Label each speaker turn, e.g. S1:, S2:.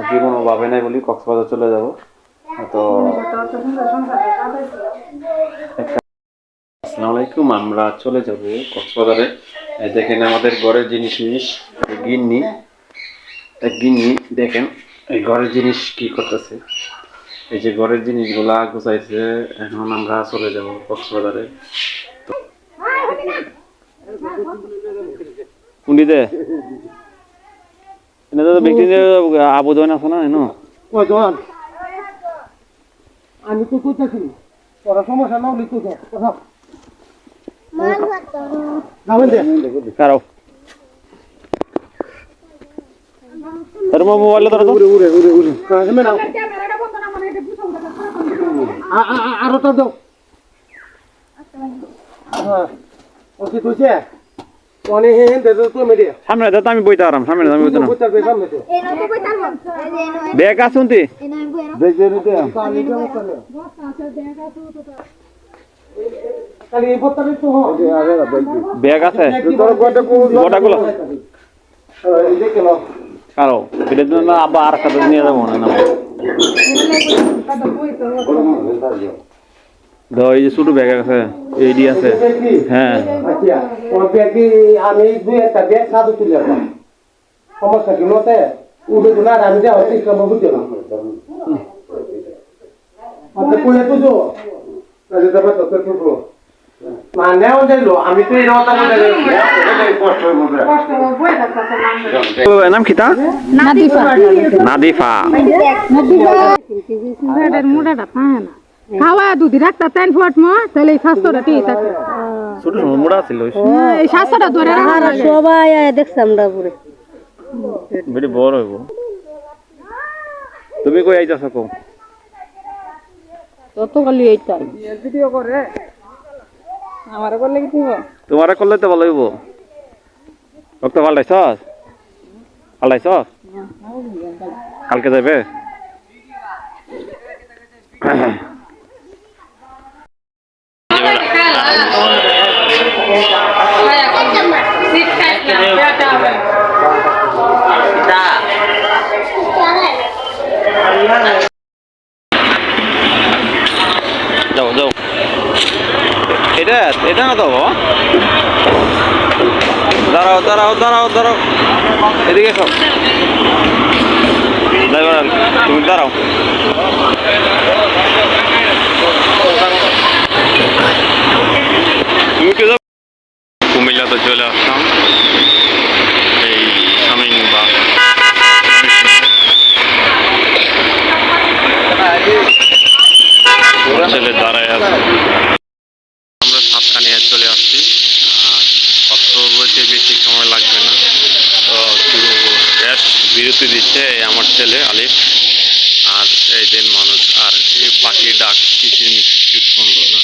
S1: জীবনও ভাবে নাই বলি কক্সবাজার চলে যাব। তো আসসালামু আলাইকুম, আমরা চলে যাব কক্সবাজারে। দেখেন আমাদের ঘরের জিনিস গিন্নি দেখেন এই ঘরের জিনিস কি করতেছে। এই যে ঘরের জিনিসগুলা গুছাইছে, এখন আমরা চলে যাব কক্সবাজারে। কুন্ডিতে আবুজন আছে না এনো
S2: আমি তো কইতাছি ওরা সমস্যা না হলে তো কথা যাবেন দে
S1: কারো তোর মোবাইলে তোর
S2: উড়ে উড়ে উড়ে উড়ে হেমে নাও আরো তো দাও হ্যাঁ ওকে তুইছে কোনে হেন দে তো মেরে
S1: সামনে দাও, আমি বইতে আরাম সামনে আমি বইতে না
S2: সামনে তো
S3: এই নাও কইতাম
S1: ব্যাগ আসুনতি
S3: এই নাও বইরা
S1: ব্যাগ জেরিতে
S2: খালি এই পত্তা তো
S1: ব্যাগ আছে
S2: তোর
S1: গোটাগুলো
S2: এই দেখে নাও
S1: কারো বিলের জন্য আবার আর একটা নিয়ে যাবো না দাও। এই যে ছোট ব্যাগ আছে, এইডি আছে। হ্যাঁ
S2: আচ্ছা ওর ব্যাগে আমি দুই একটা ব্যাগ সাদু তুলে রাখলাম সমস্যা কি মতে উড়ে দিলা আমি যা হচ্ছে সব বুঝতে না আচ্ছা কোলে তো যো তাহলে তবে তো তো মানে ও দিলো আমি তো এই রটা বলে
S1: নাম কিতা?
S3: নাদিফা
S1: নাদিফা।
S4: এটার মোটাটা পায় না খাওয়া দুধি রাখতা তেন ফুট মো তাহলে এই স্বাস্থ্যটা ঠিক থাকে।
S1: ছোট মোড়া ছিল
S4: এই স্বাস্থ্যটা ধরে রাখা
S3: সবাই দেখছাম না পুরো
S1: বেটি বড় হইব। তুমি কই আইতাছ কো?
S4: তত খালি এইটা ভিডিও করে আমারে করলে কি দিব?
S1: তোমারে করলে তো ভালো হইব। রক্ত পাল্টাইছস? পাল্টাইছস? কালকে যাবে? যাও যাও, এটা এটা না তো দাঁড়াও দাঁড়াও দাঁড়াও দাঁড়াও, এদিকে এসো ড্রাইভার, তুমি দাঁড়াও। তুমি কে যাও? কুমিল্লাতে চলে আসলাম এই শামিং বা ছেলে দাঁড়ায় আছে। আমরা সাতখানিয়া চলে আসছি, কক্সবাজারে বেশি সময় লাগবে না। তো রেস্ট বিরতি দিচ্ছে আমার ছেলে আলিফ। আর এই দিন মানুষ আর এই পাখির ডাক কিচিরমিচির খুব সুন্দর না।